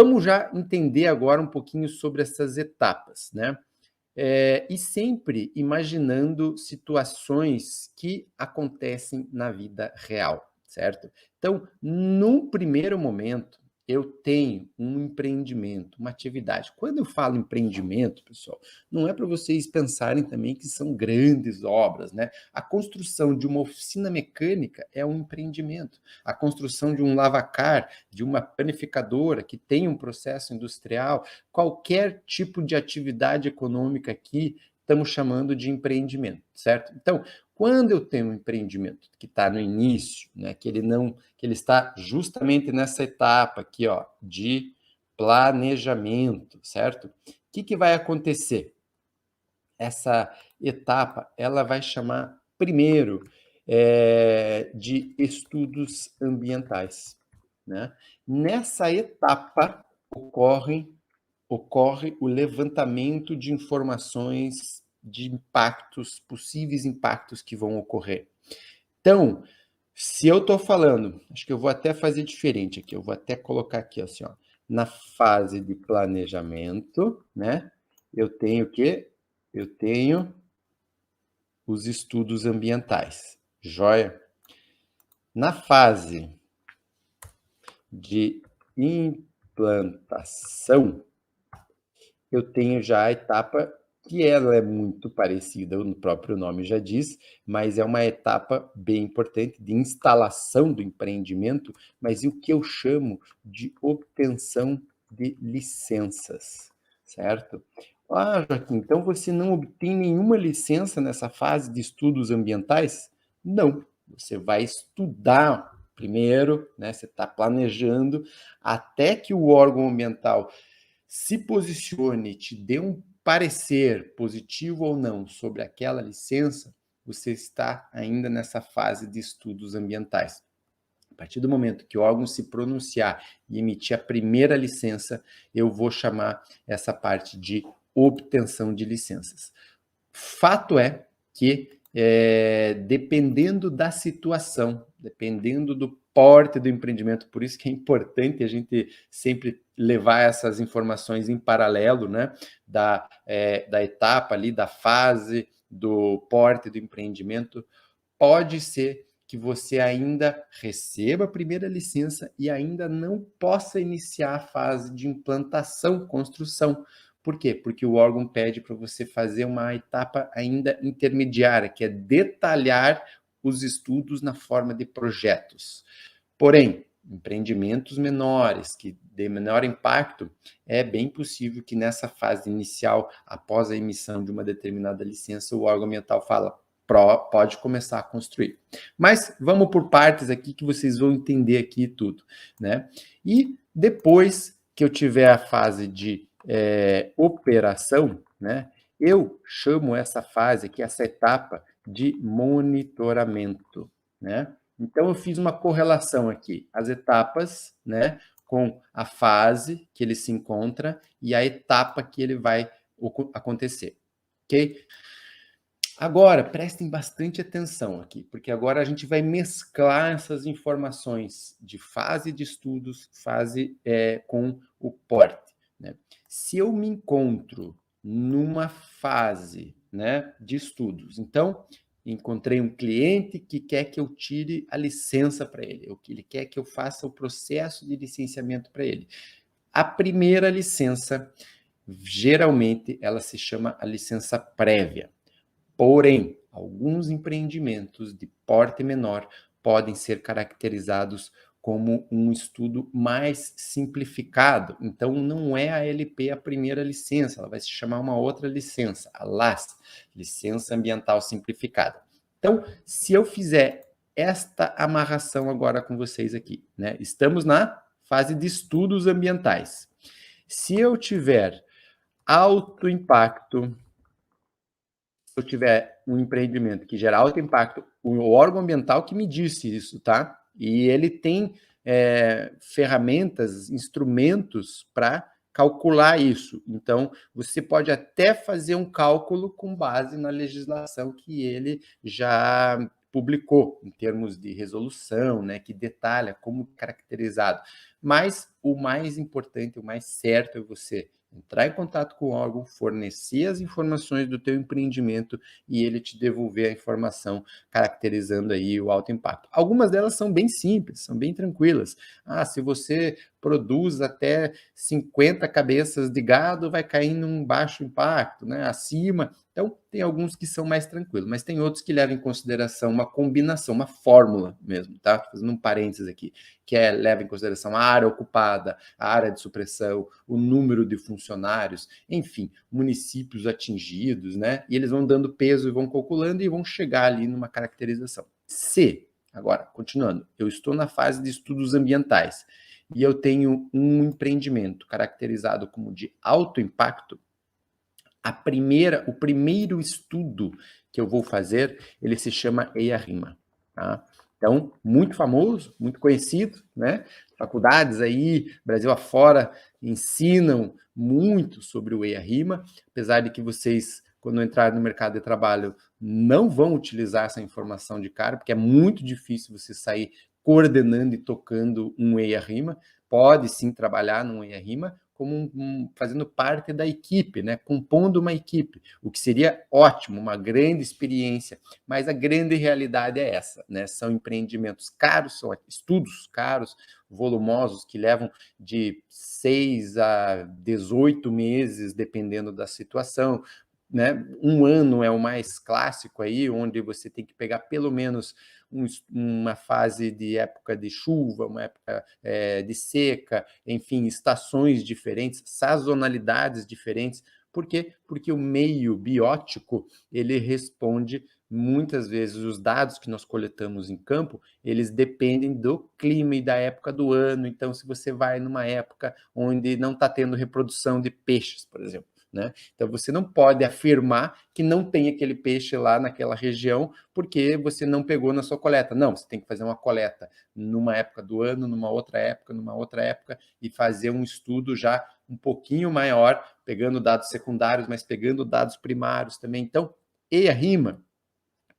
Vamos já entender agora um pouquinho sobre essas etapas, né? E sempre imaginando situações que acontecem na vida real, certo? Então, num primeiro momento, eu tenho um empreendimento, uma atividade. Quando eu falo empreendimento, pessoal, não é para vocês pensarem também que são grandes obras, né? A construção de uma oficina mecânica é um empreendimento. A construção de um lavacar, de uma panificadora que tem um processo industrial, qualquer tipo de atividade econômica aqui, estamos chamando de empreendimento, certo? Então, quando eu tenho um empreendimento que está no início, né, que ele está justamente nessa etapa aqui, ó, de planejamento, certo? O que vai acontecer? Essa etapa, ela vai chamar primeiro de estudos ambientais, né? Nessa etapa ocorre o levantamento de informações de impactos, possíveis impactos que vão ocorrer. Então, se eu estou falando, acho que eu vou até fazer diferente aqui, eu vou até colocar aqui, assim, ó, na fase de planejamento, né? Eu tenho o quê? Eu tenho os estudos ambientais, joia? Na fase de implantação, eu tenho já a etapa que ela é muito parecida, o próprio nome já diz, mas é uma etapa bem importante de instalação do empreendimento, mas o que eu chamo de obtenção de licenças, certo? Ah, Joaquim, então você não obtém nenhuma licença nessa fase de estudos ambientais? Não, você vai estudar primeiro, né? Você está planejando até que o órgão ambiental se posicione, te dê um parecer positivo ou não sobre aquela licença, você está ainda nessa fase de estudos ambientais. A partir do momento que o órgão se pronunciar e emitir a primeira licença, eu vou chamar essa parte de obtenção de licenças. Fato é que, dependendo da situação, dependendo do porte do empreendimento, por isso que é importante a gente sempre levar essas informações em paralelo, né? Da etapa ali, da fase, do porte do empreendimento, pode ser que você ainda receba a primeira licença e ainda não possa iniciar a fase de implantação, construção. Por quê? Porque o órgão pede para você fazer uma etapa ainda intermediária, que é detalhar os estudos na forma de projetos. Porém, empreendimentos menores, que de menor impacto, é bem possível que nessa fase inicial, após a emissão de uma determinada licença, o órgão ambiental fala, pode começar a construir. Mas vamos por partes aqui que vocês vão entender aqui tudo, né? E depois que eu tiver a fase de operação, né? Eu chamo essa fase aqui, essa etapa de monitoramento, né? Então eu fiz uma correlação aqui, as etapas, né, com a fase que ele se encontra e a etapa que ele vai acontecer, ok? Agora, prestem bastante atenção aqui, porque agora a gente vai mesclar essas informações de fase de estudos, fase com o porte, né? Se eu me encontro numa fase, né, de estudos, então, encontrei um cliente que quer que eu tire a licença para ele, ou que ele quer que eu faça o processo de licenciamento para ele. A primeira licença, geralmente, ela se chama a licença prévia. Porém, alguns empreendimentos de porte menor podem ser caracterizados como um estudo mais simplificado. Então, não é a LP a primeira licença, ela vai se chamar uma outra licença, a LAS, Licença Ambiental Simplificada. Então, se eu fizer esta amarração agora com vocês aqui, né? Estamos na fase de estudos ambientais. Se eu tiver alto impacto, eu tiver um empreendimento que gera alto impacto, o órgão ambiental que me disse isso, tá? E ele tem ferramentas, instrumentos para calcular isso. Então, você pode até fazer um cálculo com base na legislação que ele já publicou, em termos de resolução, né, que detalha como caracterizado. Mas o mais importante, o mais certo é você entrar em contato com o órgão, fornecer as informações do teu empreendimento e ele te devolver a informação caracterizando aí o alto impacto. Algumas delas são bem simples, são bem tranquilas. Se você produz até 50 cabeças de gado, vai cair num baixo impacto, né? Acima. Então, tem alguns que são mais tranquilos, mas tem outros que levam em consideração uma combinação, uma fórmula mesmo, tá? Fazendo um parênteses aqui, que leva em consideração a área ocupada, a área de supressão, o número de funcionários, enfim, municípios atingidos, né? E eles vão dando peso e vão calculando e vão chegar ali numa caracterização. Agora, continuando, eu estou na fase de estudos ambientais e eu tenho um empreendimento caracterizado como de alto impacto. O primeiro estudo que eu vou fazer, ele se chama EIA-RIMA, tá? Então, muito famoso, muito conhecido, né? Faculdades aí, Brasil afora, ensinam muito sobre o EIA-RIMA, apesar de que vocês, quando entrarem no mercado de trabalho, não vão utilizar essa informação de cara, porque é muito difícil você sair coordenando e tocando um EIA-RIMA. Pode sim trabalhar num EIA-RIMA, como fazendo parte da equipe, né? Compondo uma equipe, o que seria ótimo, uma grande experiência, mas a grande realidade é essa, né? São empreendimentos caros, são estudos caros, volumosos, que levam de 6 a 18 meses, dependendo da situação, né? Um ano é o mais clássico aí, onde você tem que pegar pelo menos uma fase de época de chuva, uma época de seca, enfim, estações diferentes, sazonalidades diferentes. Por quê? Porque o meio biótico, ele responde, muitas vezes, os dados que nós coletamos em campo, eles dependem do clima e da época do ano. Então, se você vai numa época onde não está tendo reprodução de peixes, por exemplo, né? Então, você não pode afirmar que não tem aquele peixe lá naquela região porque você não pegou na sua coleta. Não, você tem que fazer uma coleta numa época do ano, numa outra época, e fazer um estudo já um pouquinho maior, pegando dados secundários, mas pegando dados primários também. Então, EIA-RIMA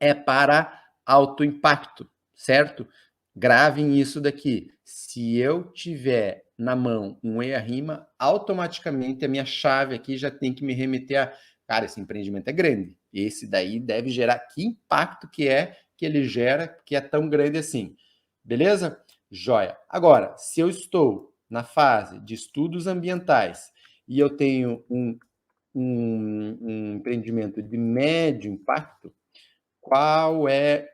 é para alto impacto, certo? Gravem isso daqui. Se eu tiver na mão um EIA-RIMA, automaticamente a minha chave aqui já tem que me remeter a, cara, esse empreendimento é grande. Esse daí deve gerar, que impacto que ele gera, que é tão grande assim. Beleza? Joia. Agora, se eu estou na fase de estudos ambientais e eu tenho um empreendimento de médio impacto, qual é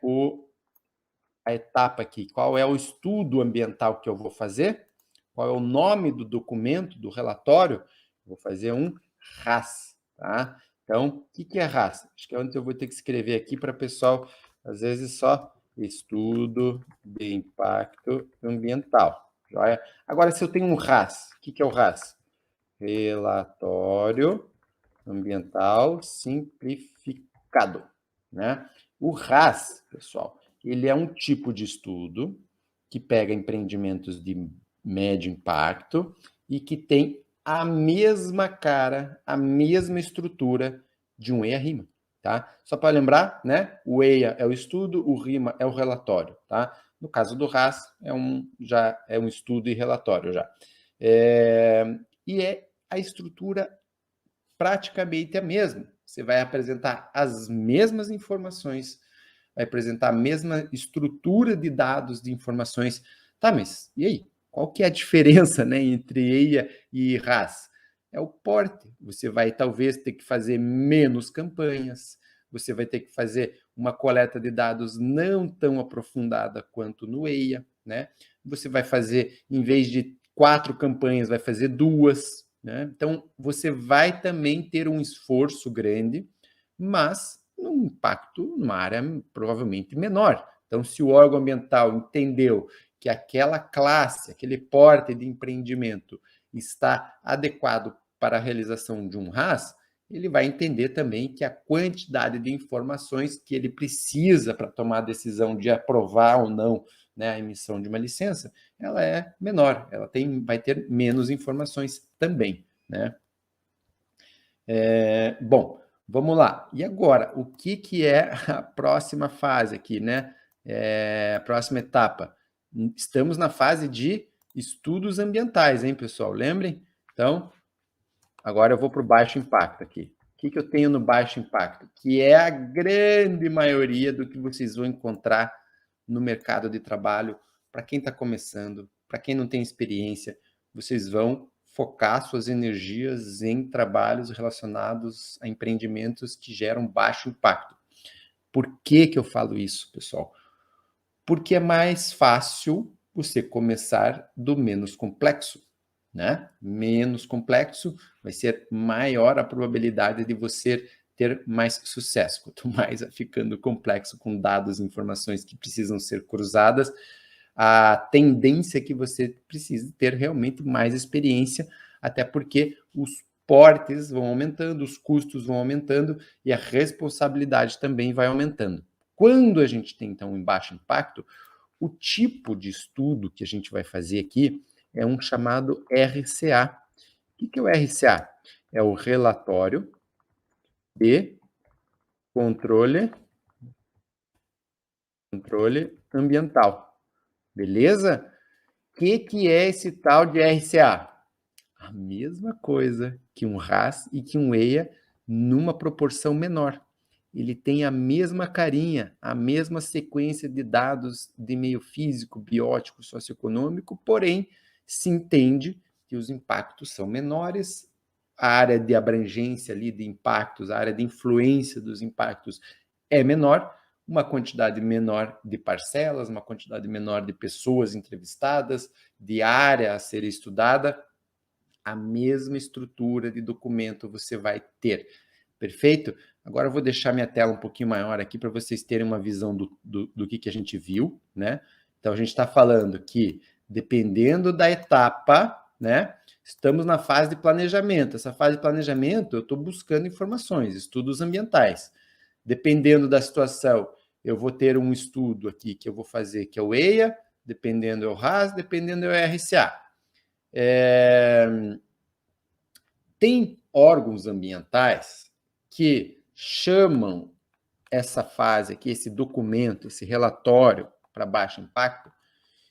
a etapa aqui? Qual é o estudo ambiental que eu vou fazer? Qual é o nome do documento, do relatório? Vou fazer um RAS, tá? Então, o que é RAS? Acho que é onde eu vou ter que escrever aqui para o pessoal, às vezes, só estudo de impacto ambiental. Joia? Agora, se eu tenho um RAS, o que é o RAS? Relatório ambiental simplificado, né? O RAS, pessoal, ele é um tipo de estudo que pega empreendimentos de médio impacto e que tem a mesma cara, a mesma estrutura de um EIA-RIMA, tá? Só para lembrar, né? O EIA é o estudo, o RIMA é o relatório, tá? No caso do RAS, já é um estudo e relatório já. E é a estrutura praticamente a mesma. Você vai apresentar as mesmas informações, vai apresentar a mesma estrutura de dados, de informações. Tá, mas e aí? Qual que é a diferença, né, entre EIA e RAS? É o porte. Você vai talvez ter que fazer menos campanhas, você vai ter que fazer uma coleta de dados não tão aprofundada quanto no EIA, né? Você vai fazer, em vez de 4 campanhas, vai fazer 2, né? Então, você vai também ter um esforço grande, mas num impacto numa área provavelmente menor. Então, se o órgão ambiental entendeu que aquela classe, aquele porte de empreendimento está adequado para a realização de um RAS, ele vai entender também que a quantidade de informações que ele precisa para tomar a decisão de aprovar ou não, né, a emissão de uma licença, ela é menor, ela vai ter menos informações também, né? Bom, vamos lá. E agora, o que é a próxima fase aqui, né? A próxima etapa. Estamos na fase de estudos ambientais, hein, pessoal? Lembrem? Então, agora eu vou para o baixo impacto aqui. O que eu tenho no baixo impacto? Que é a grande maioria do que vocês vão encontrar no mercado de trabalho. Para quem está começando, para quem não tem experiência, vocês vão focar suas energias em trabalhos relacionados a empreendimentos que geram baixo impacto. Por que eu falo isso, pessoal? Porque é mais fácil você começar do menos complexo, né? Menos complexo vai ser maior a probabilidade de você ter mais sucesso. Quanto mais ficando complexo com dados e informações que precisam ser cruzadas, a tendência é que você precise ter realmente mais experiência, até porque os portes vão aumentando, os custos vão aumentando e a responsabilidade também vai aumentando. Quando a gente tem, então, um baixo impacto, o tipo de estudo que a gente vai fazer aqui é um chamado RCA. O que é o RCA? É o Relatório de Controle Ambiental. Beleza? O que é esse tal de RCA? A mesma coisa que um RAS e que um EIA numa proporção menor. Ele tem a mesma carinha, a mesma sequência de dados de meio físico, biótico, socioeconômico, porém se entende que os impactos são menores, a área de abrangência ali de impactos, a área de influência dos impactos é menor, uma quantidade menor de parcelas, uma quantidade menor de pessoas entrevistadas, de área a ser estudada, a mesma estrutura de documento você vai ter. Perfeito? Agora eu vou deixar minha tela um pouquinho maior aqui para vocês terem uma visão do que a gente viu, né? Então a gente está falando que, dependendo da etapa, né? Estamos na fase de planejamento. Essa fase de planejamento, eu estou buscando informações, estudos ambientais. Dependendo da situação, eu vou ter um estudo aqui que eu vou fazer, que é o EIA, dependendo é o RAS, dependendo é o RCA. Tem órgãos ambientais que chamam essa fase aqui, esse documento, esse relatório para baixo impacto,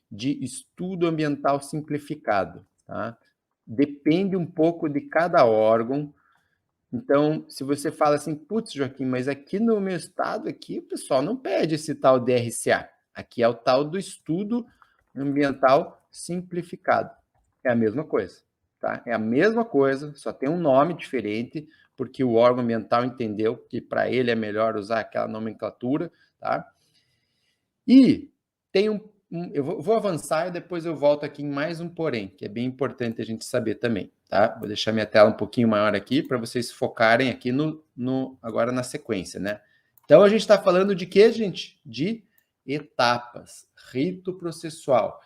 de estudo ambiental simplificado. Tá? Depende um pouco de cada órgão. Então, se você fala assim, putz, Joaquim, mas aqui no meu estado, aqui o pessoal não pede esse tal DRCA. Aqui é o tal do estudo ambiental simplificado. É a mesma coisa, tá? É a mesma coisa, só tem um nome diferente, porque o órgão ambiental entendeu que para ele é melhor usar aquela nomenclatura, tá? E tem eu vou avançar e depois eu volto aqui em mais um porém, que é bem importante a gente saber também, tá? Vou deixar minha tela um pouquinho maior aqui para vocês focarem aqui agora na sequência, né? Então a gente está falando de quê, gente? De etapas, rito processual.